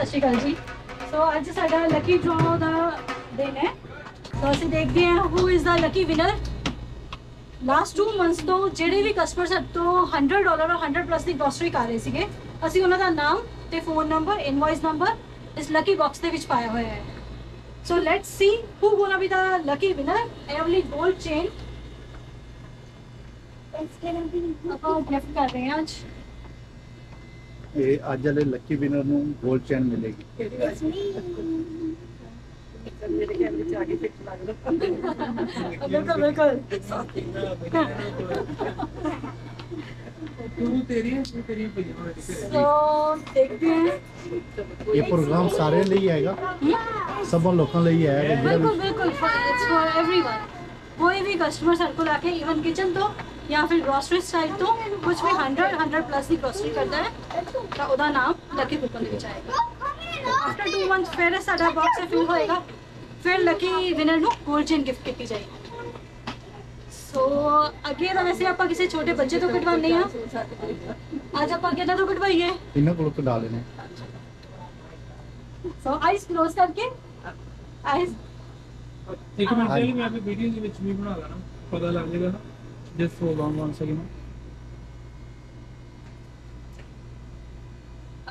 सत श्री अकाल जी। सो अज साडा लकी ड्रॉ का दिन है, तो असं देखते हैं who is the lucky winner. Last 2 months तो ਜਿਹੜੇ भी कस्टमर ਸਾਡੇ ਤੋਂ $100 और 100+ ਦੀ ਗ੍ਰੋਸਰੀ ਕਰ ਰਹੇ ਸੀਗੇ, ਅਸੀਂ ਉਹਨਾਂ ਦਾ ਨਾਮ ਤੇ ਫੋਨ ਨੰਬਰ, ਇਨਵॉइस ਨੰਬਰ ਇਸ ਲੱਕੀ ਬਾਕਸ ਦੇ ਵਿੱਚ ਪਾਇਆ ਹੋਇਆ ਹੈ। So let's see who ਗੋਣਾ B the Lucky winner. ਇਹ ਵਾਲੀ 골ਡ ਚੇਨ ਆਪਾਂ ਗਿਫਟ ਕਰ ਰਹੇ ਹਾਂ ਅੱਜ। ਇਹ ਅੱਜ ਵਾਲੇ ਲੱਕੀ ਵਿਨਰ ਨੂੰ 골ਡ ਚੇਨ ਮਿਲੇਗੀ। मेरे कैमरे से आगे फिट लग रहा बिल्कुल बिल्कुल तू तेरी तो देखते हैं ये प्रोग्राम सारे लिए आएगा, सब लोगों लिए आएगा। बिल्कुल बिल्कुल इट्स फॉर एवरीवन। कोई भी कस्टमर सर को लाके इवन किचन तो या फिर ग्रोसरी साइड तो कुछ भी 100+ की ग्रोसरी करता है तो ਉਹਦਾ ਨਾਮ ਲੱਕੀ ਕੂਪਨ ਦੇ ਵਿੱਚ ਆਏਗਾ। आफ्टर 2 मंथ्स फिर साडा बॉक्स फिल होएगा, फिर लकी विनर ਨੂੰ 골ਡ ਚੇਨ ਗਿਫਟ ਕੀਤੀ ਜਾਏਗੀ। ਸੋ ਅੱਗੇ ਤਾਂ ਵੈਸੇ ਆਪਾਂ ਕਿਸੇ ਛੋਟੇ ਬੱਚੇ ਤੋਂ ਕਟਵਾਉਂਦੇ ਆ, ਅੱਜ ਆਪਾਂ ਕਿਹਨਾਂ ਤੋਂ ਕਟਵਾਈਏ? ਇਹਨਾਂ ਕੋਲ ਤੋਂ ਡਾਲੇ ਨੇ। ਸੋ ਆਈਜ਼ ਕਲੋਜ਼ ਕਰਕੇ ਆਈਜ਼ ਇੱਕ ਮਿੰਟ ਲਈ ਮੈਂ ਆਪਣੀ ਵੀਡੀਓ ਦੇ ਵਿੱਚ ਵੀ ਬਣਾ ਲੈਣਾ, ਪਤਾ ਲੱਗ ਜਾਏਗਾ ਨਾ। Just hold on 1 second.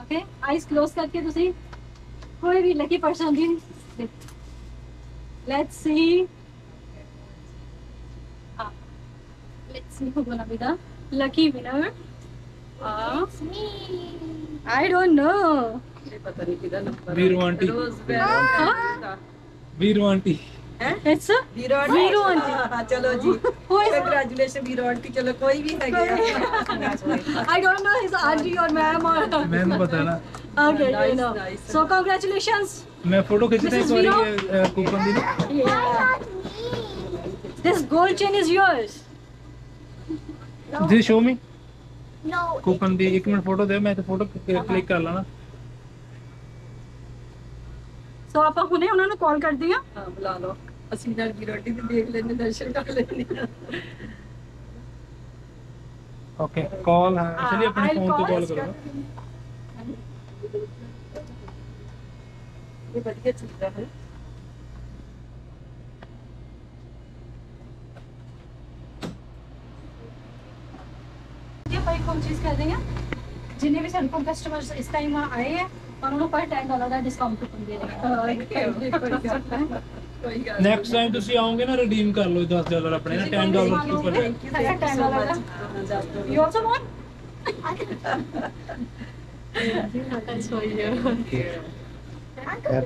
Okay eyes close करके तुसी कोई भी lucky person the let's see who gonna be the lucky winner? I don't know. पता नहीं किधर number Veeru aunty, Veeru aunty It's a Veeru aunty. हाँ चलो जी, Who is congratulation Veeru aunty. चलो कोई भी है I don't know his auntie or ma'am or मैंने पता ना। okay you know nice. so congratulations मैं फोटो खींचता Mrs. एक Veero? बारी कूपन दी। yeah this gold chain is yours जी शो मी No. कूपन दी। एक मिनट फोटो दे, मैं तो फोटो क्लिक कर लेना। so ਆਪਾਂ ਹੁਣੇ ਉਹਨਾਂ ਨੂੰ ਕਾਲ ਕਰਦੇ ਹਾਂ। हाँ बुला लो, ਅਸੀਂ ਨਾਲ ਵੀਰੂ आंटी भी देख लेने, दर्शन कर लेने। ओके कॉल है, चलिए अपने I'll फोन पे call. कॉल करो। ये बढ़िया चीज है। ये भाई कौन चीज कर रहे हैं, जिन्हें भी सैंपल को कस्टमर्स इस टाइम आए हैं और उन्होंने पर $10 का डिस्काउंट कूपन दे रहे हैं। नेक्स्ट टाइम ਤੁਸੀਂ ਆਓਗੇ ਨਾ ਰਿਡੀਮ ਕਰ ਲਓ $10 ਆਪਣੇ ਨਾ $10 ਕੂਪਨ ਹੈ। You also want? That's for you.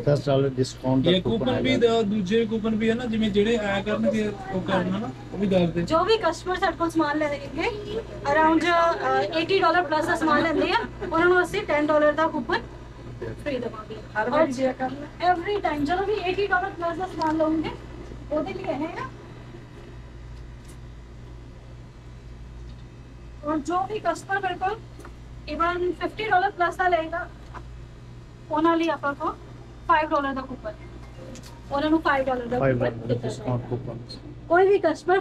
$10 discount ये कूपन भी दूसरे कूपन भी है ना, जिਵੇਂ ਜਿਹੜੇ ਆਇਆ ਕਰਨਗੇ ਉਹ ਕਰਨਾ ਨਾ, ਉਹ ਵੀ ਦੱਸ ਦੇ। जो भी कस्टमर ਸਾਡੇ ਕੋਲ ਸਮਾਨ ਲੈਣਗੇ ਅਰਾਊਂਡ $80+ ਦਾ ਸਮਾਨ ਲੈਂਦੇ ਆ, ਉਹਨਾਂ ਨੂੰ ਅਸੀਂ $10 ਦਾ ਕੂਪਨ फ्री दवांगे हर बार ये करना एवरी टाइम। चलो भी $80+ का सामान लोगे ਉਹਦੇ लिए है ना। और जो भी कस्टमर मेरे को इवन $50+ ਦਾ ਲਏਗਾ ਉਹਨਾਂ ਲਈ ਆਪਾਂ ਕੋ $5 ਦਾ ਕੂਪਨ, ਉਹਨਾਂ ਨੂੰ $5 ਦਾ ਕੂਪਨ डिस्काउंट कूपन। कोई भी कस्टमर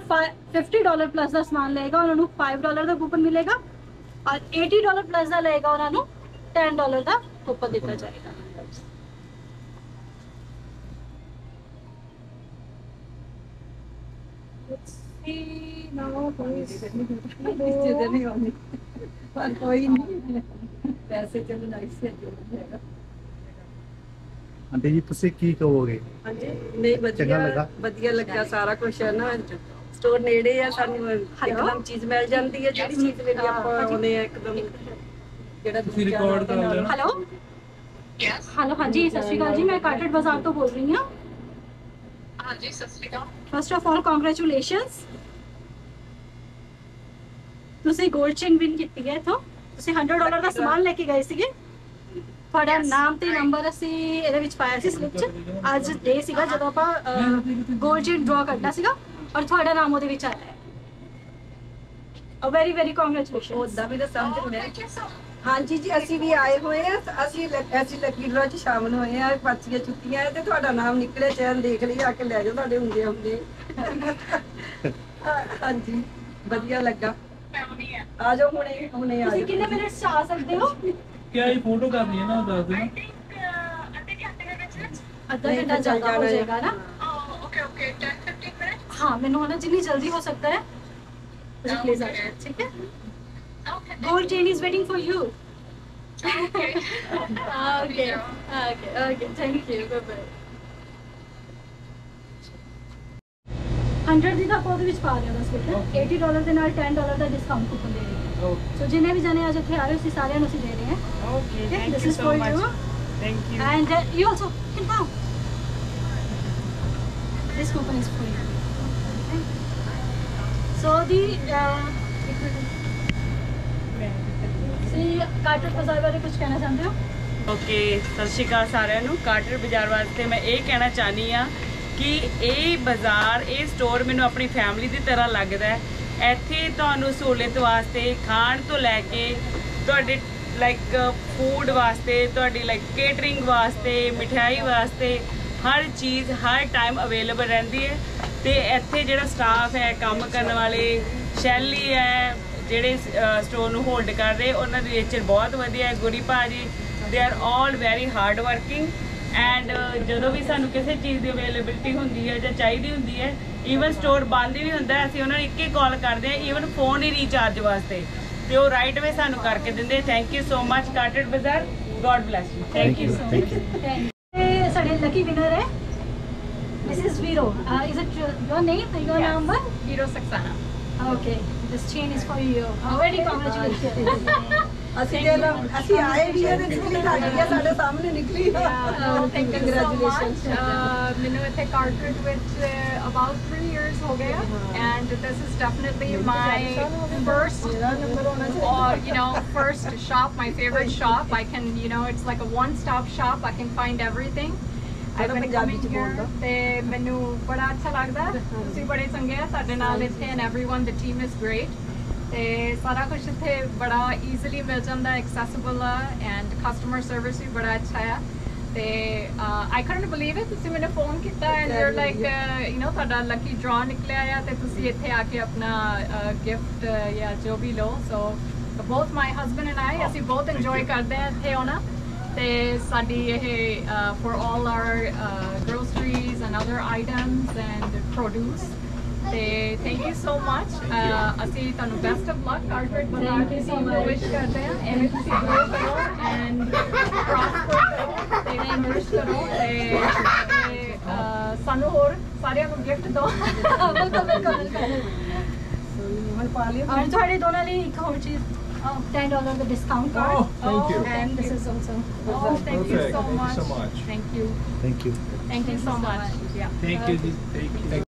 $50+ ਦਾ ਸਮਾਨ ਲਏਗਾ ਉਹਨਾਂ ਨੂੰ $5 ਦਾ ਕੂਪਨ ਮਿਲੇਗਾ, और $80+ ਦਾ ਲਏਗਾ ਉਹਨਾਂ ਨੂੰ $10 ਦਾ कूपन ਦਿੱਤਾ ਜਾਏਗਾ। Let's see now please. इधर नहीं होनी, पर कोई नहीं, पैसे चलो नाइस से जो रहेगा। ਆਂਟੀ ਜੀ ਤੁਸੀਂ ਕੀ ਕਹੋਗੇ? ਹਾਂਜੀ ਨਹੀਂ ਚੰਗਾ ਲੱਗਾ? ਵਧੀਆ ਲੱਗਾ ਸਾਰਾ ਕੁਝ ਹੈ ਨਾ। ਸਟੋਰ ਨੇੜੇ ਆ, ਸਾਨੂੰ ਇੱਕਦਮ ਚੀਜ਼ ਮਿਲ ਜਾਂਦੀ ਹੈ, ਜਿਹੜੀ ਚੀਜ਼ ਲਈ ਆਪਾਂ ਆਉਨੇ ਆ ਇੱਕਦਮ। ਜਿਹੜਾ ਤੁਸੀਂ ਰਿਕਾਰਡ ਕਰ ਲੈਣਾ। हेलो हेलो हाँ जी सत श्री अकाल जी, मैं काटेड बाजार तो बोल रही हूँ। हाँ जी सत श्री अकाल। फर्स्ट ऑफ ऑल कांग्रेचुलेशंस, ਤੁਸੀਂ 골ਡ ਚੇਨ ਵਿਨ ਕੀਤੀ ਹੈ। ਇਥੋਂ ਤੁਸੀਂ $100 ਦਾ ਸਮਾਨ ਲੈ ਕੇ ਗਏ ਸੀਗੇ, ਤੁਹਾਡਾ ਨਾਮ ਤੇ ਨੰਬਰ ਅਸੀਂ ਇਹਦੇ ਵਿੱਚ ਪਾਇਆ ਸੀ ਸਲਿੱਪ 'ਚ। ਅੱਜ ਡੇ ਸੀਗਾ ਜਦੋਂ ਆਪਾਂ 골ਡ ਚੇਨ ਡਰਾ ਕਰਨਾ ਸੀਗਾ ਔਰ ਤੁਹਾਡਾ ਨਾਮ ਉਹਦੇ ਵਿੱਚ ਆਇਆ ਹੈ। A very very congratulation. ਉਦਾਂ ਵੀ ਤਾਂ ਸਮਝ ਮੈਂ ਹਾਂਜੀ ਜੀ, ਅਸੀਂ ਵੀ ਆਏ ਹੋਏ ਆ, ਅਸੀਂ ਲੱਕੀ ਡਰਾ 'ਚ ਸ਼ਾਮਲ ਹੋਏ ਆ। ਪਰਚੀਆਂ ਚੁੱਕੀਆਂ ਤੇ ਤੁਹਾਡਾ ਨਾਮ ਨਿਕਲਿਆ, ਚੈਨ ਦੇਖ ਲਈ, ਆ ਕੇ ਲੈ ਜਾਓ, ਤੁਹਾਡੇ ਹੁੰਦੇ ਹੁੰਦੇ। ਹਾਂਜੀ ਵਧੀਆ ਲੱਗਾ। ਆ ਜਾਓ ਹੁਣੇ ਹੁਣੇ ਆ ਤੁਸੀਂ ਜਾਓ। ਕਿੰਨੇ ਮਿੰਟਸ 'ਚ ਆ ਸਕਦੇ ਹੋ? क्या ये फोटो करनी है ना, दस देना। ਅੱਧਾ ਨਹੀਂ ਘੰਟਾ ਤਾਂ ਚੱਲ ਜ਼ਿਆਦਾ ਹੋ ਜਾਣਾ ਜਾਏਗਾ ਨਾ ओके ओके 10-15 minutes हाँ मैंने होना जितनी जल्दी हो सकता है मुझे प्लीज आ जाए ठीक है okay gold chain is waiting for you okay okay okay okay thank you bye bye 100 ਦੀ ਤਾਂ ਉਹਦੇ ਵਿੱਚ ਪਾ ਦਿਓ ਬਸ $80 ਦੇ ਨਾਲ $10 ਦਾ ਡਿਸਕਾਊਂਟ ਕੂਪਨ ਦੇ ਰਹੇ ਹਾਂ ਸੋ ਜਿੰਨੇ ਵੀ ਜਣੇ ਅੱਜ ਇੱਥੇ ਆ ਰਹੇ ਹੋ ਅਸੀਂ ਸਾਰਿਆਂ ਨੂੰ ਅਸੀਂ ਦੇ ਰਹੇ ਹਾਂ Okay, Okay, thank this you is so for much. you. Thank you. And you also can come. This coupon is for you. Okay. So the see Carter Bazaar बारे कुछ कहना चाहते हो? ਓਕੇ ਸਤਿ ਸ਼੍ਰੀ ਅਕਾਲ ਸਾਰਿਆਂ ਨੂੰ। ਕਾਰਟਰ ਬਾਜ਼ਾਰ ਵਾਸਤੇ ਮੈਂ ਇਹ ਕਹਿਣਾ ਚਾਹਨੀ ਆ ਕਿ ਇਹ ਬਾਜ਼ਾਰ ਇਹ ਸਟੋਰ ਮੈਨੂੰ ਆਪਣੀ ਫੈਮਿਲੀ ਦੀ ਤਰ੍ਹਾਂ ਲੱਗਦਾ ਹੈ। ਇੱਥੇ ਤੁਹਾਨੂੰ ਸਹੂਲਤ ਵਾਸਤੇ ਖਾਣ ਤੋਂ ਲੈ ਕੇ ਤੁਹਾਡੇ ਲਾਈਕ ਫੂਡ ਵਾਸਤੇ ਤੁਹਾਡੀ ਲਾਈਕ ਕੇਟਰਿੰਗ ਵਾਸਤੇ ਮਠਿਆਈ ਵਾਸਤੇ ਹਰ ਚੀਜ਼ ਹਰ ਟਾਈਮ ਅਵੇਲੇਬਲ ਰਹਿੰਦੀ ਹੈ। ਤੇ ਇੱਥੇ ਜਿਹੜਾ ਸਟਾਫ ਹੈ ਕੰਮ ਕਰਨ ਵਾਲੇ ਸ਼ੈਲੀ ਹੈ ਜਿਹੜੇ ਸਟੋਰ ਨੂੰ ਹੋਲਡ ਕਰ ਰਹੇ ਉਹਨਾਂ ਦੀ ਨੇਚਰ ਬਹੁਤ ਵਧੀਆ ਹੈ। ਗੁਰੀ ਭਾਜੀ they are all very hard working and ਜਦੋਂ ਵੀ ਸਾਨੂੰ ਕਿਸੇ ਚੀਜ਼ ਦੀ ਅਵੇਲੇਬਿਲਿਟੀ ਹੁੰਦੀ ਹੈ ਜਾਂ ਚਾਹੀਦੀ ਹੁੰਦੀ ਹੈ ਈਵਨ ਸਟੋਰ ਬੰਦ ਵੀ ਹੁੰਦਾ ਹੈ, ਅਸੀਂ ਉਹਨਾਂ ਨੂੰ ਇੱਕੇ ਕਾਲ ਕਰਦੇ ਹਾਂ ਈਵਨ ਫੋਨ ਹੀ ਰੀਚਾਰਜ ਵਾਸਤੇ ਤੇ ਉਹ ਰਾਈਟ ਵੇ ਸਾਨੂੰ ਕਰਕੇ ਦਿੰਦੇ। Thank you so much Carter Bazaar. God bless you. Thank you so Thank you. ਇਹ ਸਾਡੇ ਲੱਕੀ ਵਿਨਰ ਹੈ Mrs. Viro. Is it your name? Your number? Viro Saxana Okay. This chain is for you. Very congratulations. ਅਸੀਂ ਅਸੀਂ ਆਏ ਵੀ ਇਹਦੇ ਨਿਕਲੀ ਸਾਡੀ ਆ ਸਾਡੇ ਸਾਹਮਣੇ ਨਿਕਲੀ thank you so much ਮੈਨੂੰ ਇੱਥੇ ਕਾਰਟਰੇਜ ਵਿੱਚ about 3 years ਹੋ ਗਿਆ and this is definitely my first or first shop, my favorite shop. I can it's like a one-stop shop. I can find everything. I've been coming here ਤੇ ਮੈਨੂੰ ਬੜਾ ਅੱਛਾ ਲੱਗਦਾ। ਤੁਸੀਂ ਬੜੇ ਚੰਗੇ ਆ ਸਾਡੇ ਨਾਲ ਇੱਥੇ and everyone, the team is great. ਤੇ ਸਾਰਾ ਕੁਝ ਇੱਥੇ ਬੜਾ ਈਜ਼ੀਲੀ ਮਿਲ ਜਾਂਦਾ, ਐਕਸੈਸਿਬਲ ਆ ਐਂਡ ਕਸਟਮਰ ਸਰਵਿਸ ਵੀ ਬੜਾ ਅੱਛਾ ਆ। ਤੇ ਆਈ ਕੈਨਟ ਬਲੀਵ ਇਟ ਤੁਸੀਂ ਮੈਨੂੰ ਫੋਨ ਕੀਤਾ ਐਂਡ ਯੂ ਆਰ ਲਾਈਕ ਤੁਹਾਡਾ ਲੱਕੀ ਡਰਾ ਨਿਕਲਿਆ ਆ ਤੇ ਤੁਸੀਂ ਇੱਥੇ ਆ ਕੇ ਆਪਣਾ ਗਿਫਟ ਜਾਂ ਜੋ ਵੀ ਲਓ। ਸੋ ਬੋਥ ਮਾਈ ਹਸਬੈਂਡ ਐਂਡ ਆਈ ਅਸੀਂ ਬਹੁਤ ਇੰਜੋਏ ਕਰਦੇ ਹਾਂ ਇੱਥੇ ਆਉਣਾ ਤੇ ਸਾਡੀ ਇਹ for all our groceries and other items and produce ਤੇ ਥੈਂਕ ਯੂ ਸੋ ਮਚ। ਅਸੀਂ ਤੁਹਾਨੂੰ ਬੈਸਟ ਆਫ ਲੱਕ ਕਾਰਪੋਰੇਟ ਬਾਜ਼ਾਰ ਦੀ ਟੀਮ ਨੂੰ ਵਿਸ਼ ਕਰਦੇ ਹਾਂ ਐਵੇਂ ਤੁਸੀਂ ਗਰੋ ਕਰੋ ਐਂਡ ਪ੍ਰੋਸਪਰ ਕਰੋ ਤੇ ਫਲਰਿਸ਼ ਕਰੋ ਤੇ ਸਾਨੂੰ ਹੋਰ ਸਾਰਿਆਂ ਨੂੰ ਗਿਫਟ ਦਿਓ। ਹੁਣ ਪਾ ਲਿਓ और ਤੁਹਾਡੇ ਦੋਨਾਂ ਲਈ ਇੱਕ ਹੋਰ ਚੀਜ਼ $10 ਦਾ discount card Thank you. and this is also thank you so Thank you so much. much. Thank you. Thank you. Thank you so much. Yeah. Thank you ਜੀ ਥੈਂਕ ਯੂ।